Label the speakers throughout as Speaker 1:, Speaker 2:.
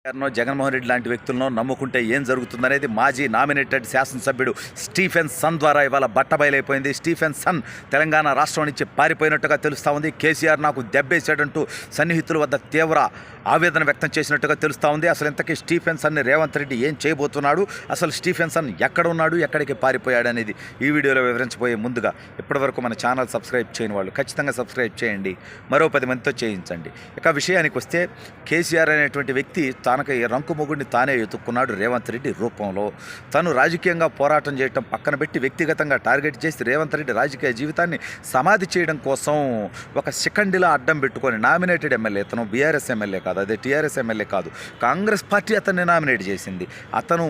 Speaker 1: జగన్మోహన్ రెడ్డి లాంటి వ్యక్తులను నమ్ముకుంటే ఏం జరుగుతుందనేది మాజీ నామినేటెడ్ శాసనసభ్యుడు స్టీఫెన్ సన్ ద్వారా ఇవాళ బట్టబయలైపోయింది. స్టీఫెన్ సన్ తెలంగాణ రాష్ట్రం నుంచి పారిపోయినట్టుగా తెలుస్తూ ఉంది. కేసీఆర్ నాకు దెబ్బేశాడంటూ సన్నిహితుల వద్ద తీవ్ర ఆవేదన వ్యక్తం చేసినట్టుగా తెలుస్తూ ఉంది. అసలు ఇంతకీ స్టీఫెన్ సన్ని రేవంత్ రెడ్డి ఏం చేయబోతున్నాడు, అసలు స్టీఫెన్ సన్ ఎక్కడ ఉన్నాడు, ఎక్కడికి పారిపోయాడు అనేది ఈ వీడియోలో వివరించబోయే ముందుగా ఇప్పటివరకు మన ఛానల్ సబ్స్క్రైబ్ చేయని వాళ్ళు ఖచ్చితంగా సబ్స్క్రైబ్ చేయండి, మరో 10 మందితో చేయించండి. ఇక విషయానికి వస్తే కేసీఆర్ అనేటువంటి వ్యక్తి తనకి రంకుమొగుడిని తానే ఎత్తుక్కున్నాడు రేవంత్ రెడ్డి రూపంలో. తను రాజకీయంగా పోరాటం చేయటం పక్కన పెట్టి వ్యక్తిగతంగా టార్గెట్ చేసి రేవంత్ రెడ్డి రాజకీయ జీవితాన్ని సమాధి చేయడం కోసం ఒక శిఖండిలా అడ్డం పెట్టుకొని నామినేటెడ్ ఎమ్మెల్యే, తను బీఆర్ఎస్ ఎమ్మెల్యే కాదు, అదే టీఆర్ఎస్ ఎమ్మెల్యే కాదు, కాంగ్రెస్ పార్టీ అతన్ని నామినేట్ చేసింది. అతను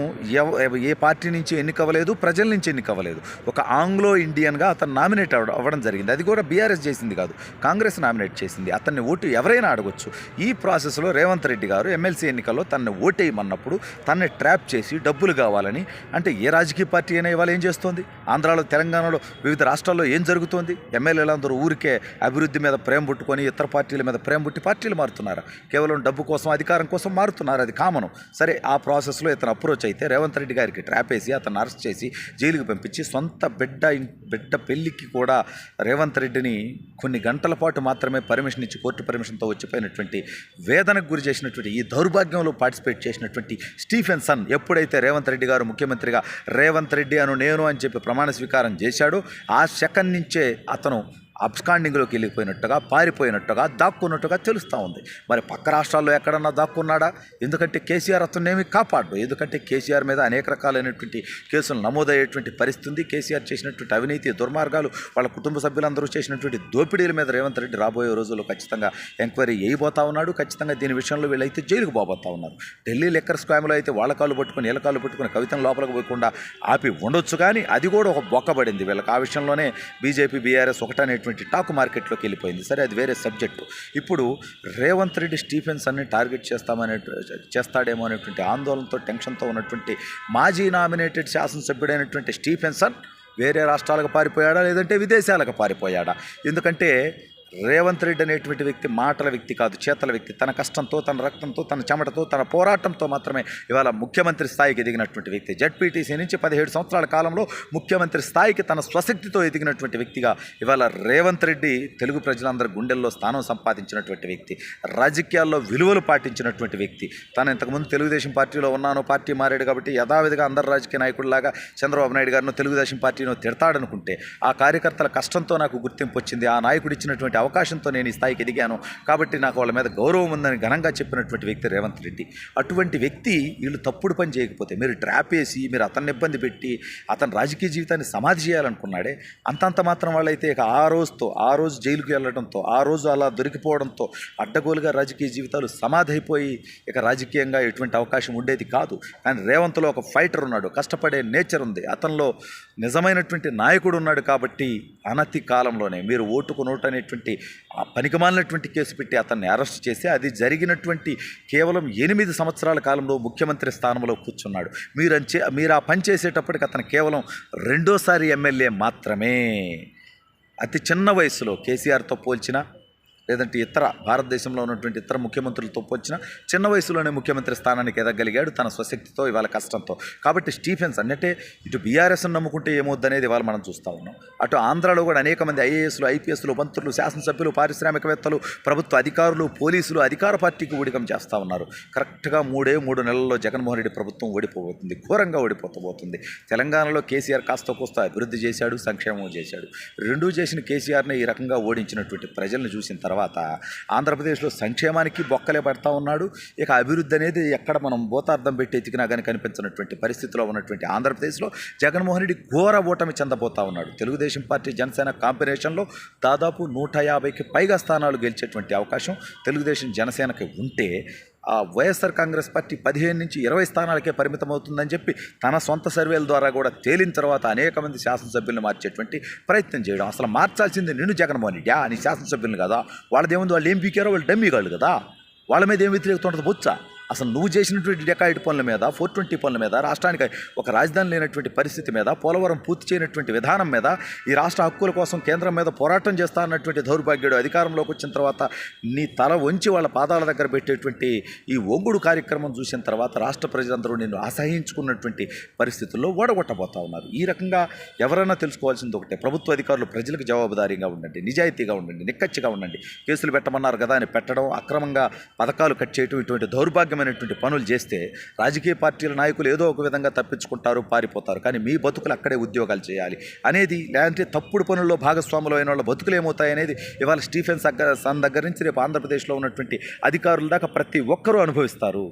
Speaker 1: ఏ పార్టీ నుంచి ఎన్నికవ్వలేదు, ప్రజల నుంచి ఎన్నికవ్వలేదు, ఒక ఆంగ్లో ఇండియన్గా అతను నామినేట్ అవ్వడం జరిగింది. అది కూడా బీఆర్ఎస్ చేసింది కాదు, కాంగ్రెస్ నామినేట్ చేసింది. అతన్ని ఓటు ఎవరైనా అడగొచ్చు. ఈ ప్రాసెస్లో రేవంత్ రెడ్డి గారు ఎమ్మెల్సీ ఎన్నికల్లో తనని ఓటేయమన్నప్పుడు తనని ట్రాప్ చేసి డబ్బులు కావాలని, అంటే ఏ రాజకీయ పార్టీ అయినా ఇవాళ ఏం చేస్తోంది, ఆంధ్రాలో తెలంగాణలో వివిధ రాష్ట్రాల్లో ఏం జరుగుతోంది, ఎమ్మెల్యేలందరూ ఊరికే అభివృద్ధి మీద ప్రేమ పుట్టుకొని ఇతర పార్టీల మీద ప్రేమ పుట్టి పార్టీలు మారుతున్నారు, కేవలం డబ్బు కోసం అధికారం కోసం మారుతున్నారు, అది కామను. సరే, ఆ ప్రాసెస్లో ఇతను అప్రోచ్ అయితే రేవంత్ రెడ్డి గారికి ట్రాప్ వేసి అతను అరెస్ట్ చేసి జైలుకి పంపించి సొంత బిడ్డ పెళ్లికి కూడా రేవంత్ రెడ్డిని కొన్ని గంటల పాటు మాత్రమే పర్మిషన్ ఇచ్చి కోర్టు పర్మిషన్తో వచ్చిపోయినటువంటి వేదనకు గురి చేసినటువంటి ఈ దౌర్భాగ్యంలో పార్టిసిపేట్ చేసినటువంటి స్టీఫెన్ సన్ ఎప్పుడైతే రేవంత్ రెడ్డి గారు ముఖ్యమంత్రిగా రేవంత్ రెడ్డి నేను అని చెప్పి ప్రమాణ స్వీకారం చేశాడో ఆ సెకండ్ నుంచే అతను అబ్స్కాండింగ్లోకి వెళ్ళిపోయినట్టుగా, పారిపోయినట్టుగా, దాక్కున్నట్టుగా తెలుస్తూ ఉంది. మరి పక్క రాష్ట్రాల్లో ఎక్కడన్నా దాక్కున్నాడా? ఎందుకంటే కేసీఆర్ అతన్నేమి కాపాడు. ఎందుకంటే కేసీఆర్ మీద అనేక రకాలైనటువంటి కేసులు నమోదయ్యేటువంటి పరిస్థితి ఉంది. కేసీఆర్ చేసినటువంటి అవినీతి, దుర్మార్గాలు, వాళ్ళ కుటుంబ సభ్యులందరూ చేసినటువంటి దోపిడీల మీద రేవంత్ రెడ్డి రాబోయే రోజుల్లో ఖచ్చితంగా ఎంక్వైరీ చేయబోతా ఉన్నాడు. ఖచ్చితంగా దీని విషయంలో వీళ్ళైతే జైలుకు పోబోతా ఉన్నారు. ఢిల్లీ లెక్కర్ స్కామ్లో అయితే వాళ్ళ కాళ్ళు పట్టుకుని వీళ్ళ కాళ్ళు పట్టుకుని కవితను లోపలికి పోయకుండా ఆపి ఉండొచ్చు, కానీ అది కూడా ఒక బొక్కబడింది వీళ్ళకి. ఆ విషయంలోనే బీజేపీ బీఆర్ఎస్ ఒకటనే టాక్ మార్కెట్లోకి వెళ్ళిపోయింది. సరే, అది వేరే సబ్జెక్టు. ఇప్పుడు రేవంత్ రెడ్డి స్టీఫెన్ సన్ని టార్గెట్ చేస్తాడేమో అనేటువంటి ఆందోళనతో, టెన్షన్తో ఉన్నటువంటి మాజీ నామినేటెడ్ శాసనసభ్యుడైనటువంటి స్టీఫెన్ సన్ వేరే రాష్ట్రాలకు పారిపోయాడా, లేదంటే విదేశాలకు పారిపోయాడా? ఎందుకంటే రేవంత్ రెడ్డి అనేటువంటి వ్యక్తి మాటల వ్యక్తి కాదు, చేతల వ్యక్తి. తన కష్టంతో, తన రక్తంతో, తన చెమటతో, తన పోరాటంతో మాత్రమే ఇవాళ ముఖ్యమంత్రి స్థాయికి ఎదిగినటువంటి వ్యక్తి. జడ్పీటీసీ నుంచి 17 సంవత్సరాల కాలంలో ముఖ్యమంత్రి స్థాయికి తన స్వశక్తితో ఎదిగినటువంటి వ్యక్తిగా ఇవాళ రేవంత్ రెడ్డి తెలుగు ప్రజలందరి గుండెల్లో స్థానం సంపాదించినటువంటి వ్యక్తి, రాజకీయాల్లో విలువలు పాటించినటువంటి వ్యక్తి. తను ఇంతకుముందు తెలుగుదేశం పార్టీలో ఉన్నాను, పార్టీ మారాడు కాబట్టి యథావిధిగా అందరు రాజకీయ నాయకుడిలాగా చంద్రబాబు నాయుడు గారినో తెలుగుదేశం పార్టీనో తిడతాడనుకుంటే, ఆ కార్యకర్తల కష్టంతో నాకు గుర్తింపు వచ్చింది, ఆ నాయకుడు ఇచ్చినటువంటి అవకాశంతో నేను ఈ స్థాయికి ఎదిగాను కాబట్టి నాకు వాళ్ళ మీద గౌరవం ఉందని ఘనంగా చెప్పినటువంటి వ్యక్తి రేవంత్ రెడ్డి. అటువంటి వ్యక్తి వీళ్ళు తప్పుడు పని చేయకపోతే, మీరు ట్రాప్ వేసి మీరు అతన్ని ఇబ్బంది పెట్టి అతని రాజకీయ జీవితాన్ని సమాధి చేయాలనుకున్నాడే, అంతంత మాత్రం వాళ్ళైతే ఇక ఆ రోజు జైలుకి వెళ్ళడంతో, ఆ రోజు అలా దొరికిపోవడంతో అడ్డగోలుగా రాజకీయ జీవితాలు సమాధి అయిపోయి ఇక రాజకీయంగా ఎటువంటి అవకాశం ఉండేది కాదు. కానీ రేవంత్లో ఒక ఫైటర్ ఉన్నాడు, కష్టపడే నేచర్ ఉంది, అతనిలో నిజమైనటువంటి నాయకుడు ఉన్నాడు. కాబట్టి అనతి కాలంలోనే మీరు ఓటుకు నోటు అనేటువంటి ఆ పనికిమాలినటువంటి కేసు పెట్టి అతన్ని అరెస్ట్ చేసి, అది జరిగినటువంటి కేవలం 8 సంవత్సరాల కాలంలో ముఖ్యమంత్రి స్థానంలో కూర్చున్నాడు. మీరు ఆ పని చేసేటప్పటికి అతను కేవలం 2వ ఎమ్మెల్యే మాత్రమే. అతి చిన్న వయసులో కేసీఆర్తో పోల్చిన, లేదంటే ఇతర భారతదేశంలో ఉన్నటువంటి ఇతర ముఖ్యమంత్రులతో పోల్చిన చిన్న వయసులోనే ముఖ్యమంత్రి స్థానానికి ఎదగలిగాడు తన స్వశక్తితో, ఇవాళ కష్టంతో. కాబట్టి స్టీఫెన్స్ అంటే ఇటు బీఆర్ఎస్ను నమ్ముకుంటే ఏమవుద్దనేది ఇవాళ మనం చూస్తూ ఉన్నాం. అటు ఆంధ్రాలో కూడా అనేక మంది ఐఏఎస్లు, ఐపీఎస్లు, మంత్రులు, శాసనసభ్యులు, పారిశ్రామికవేత్తలు, ప్రభుత్వ అధికారులు, పోలీసులు అధికార పార్టీకి ఊడికం చేస్తూ ఉన్నారు. కరెక్ట్గా 3 నెలల్లో జగన్మోహన్ రెడ్డి ప్రభుత్వం ఓడిపోబోతుంది, ఘోరంగా ఓడిపోతబోతుంది. తెలంగాణలో కేసీఆర్ కాస్త కోస్త అభివృద్ధి చేశాడు, సంక్షేమం చేశాడు. రెండూ చేసిన కేసీఆర్ని ఈ రకంగా ఓడించినటువంటి ప్రజలను చూసిన తర్వాత ఆంధ్రప్రదేశ్లో సంక్షేమానికి బొక్కలే పడతా ఉన్నాడు. ఇక అభివృద్ధి అనేది ఎక్కడ మనం బోతార్థం పెట్టి ఎతికినా కానీ కనిపించినటువంటి పరిస్థితిలో ఉన్నటువంటి ఆంధ్రప్రదేశ్లో జగన్మోహన్ రెడ్డి ఘోర ఓటమి చెందబోతా ఉన్నాడు. తెలుగుదేశం పార్టీ, జనసేన కాంబినేషన్లో దాదాపు 150కి పైగా స్థానాలు గెలిచేటువంటి అవకాశం తెలుగుదేశం, జనసేనకి ఉంటే, ఆ వైఎస్ఆర్ కాంగ్రెస్ పార్టీ 15 నుంచి 20 స్థానాలకే పరిమితం అవుతుందని చెప్పి తన సొంత సర్వేల ద్వారా కూడా తేలిన తర్వాత అనేక మంది శాసనసభ్యులను మార్చేటువంటి ప్రయత్నం చేయడం. అసలు మార్చాల్సింది నిన్ను జగన్మోహన్ రెడ్డి, నీ శాసనసభ్యులను కదా. వాళ్ళదేముంది, వాళ్ళు ఏం పీకారో వాళ్ళు డమ్మీ కాళ్ళు కదా, వాళ్ళ మీద ఏం వ్యతిరేకత ఉంటుంది బొచ్చా. అసలు నువ్వు చేసినటువంటి డెకాయిడ్ పనుల మీద 420 పనుల మీద రాష్ట్రానికి ఒక రాజధాని లేనటువంటి పరిస్థితి మీద పోలవరం పూర్తి చేయనటువంటి విధానం మీద ఈ రాష్ట్ర హక్కుల కోసం కేంద్రం మీద పోరాటం చేస్తా అన్నటువంటి దౌర్భాగ్యుడు అధికారంలోకి వచ్చిన తర్వాత నీ తల వంచి వాళ్ళ పాదాల దగ్గర పెట్టేటువంటి ఈ ఒంగుడు కార్యక్రమం చూసిన తర్వాత రాష్ట్ర ప్రజలందరూ నిన్ను అసహించుకున్నటువంటి పరిస్థితుల్లో ఓడగొట్టబోతా ఉన్నారు. ఈ రకంగా ఎవరైనా తెలుసుకోవాల్సింది ఒకటే, ప్రభుత్వ అధికారులు ప్రజలకు జవాబుదారీగా ఉండండి, నిజాయితీగా ఉండండి, నిక్కచ్చిగా ఉండండి. కేసులు పెట్టమన్నారు కదా అని పెట్టడం, అక్రమంగా పథకాలు కట్ చేయడం, ఇటువంటి దౌర్భాగ్యమైనటువంటి పనులు చేస్తే రాజకీయ పార్టీల నాయకులు ఏదో ఒక విధంగా తప్పించుకుంటారు, పారిపోతారు. కానీ మీ బతుకులు అక్కడే ఉద్యోగాలు చేయాలి అనేది, లేదంటే తప్పుడు పనుల్లో భాగస్వాములు అయిన వాళ్ళ బతుకులు ఏమవుతాయి అనేది ఇవాళ స్టీఫెన్ సన్ దగ్గర నుంచి రేపు ఆంధ్రప్రదేశ్లో ఉన్నటువంటి అధికారుల దాకా ప్రతి ఒక్కరూ అనుభవిస్తారు.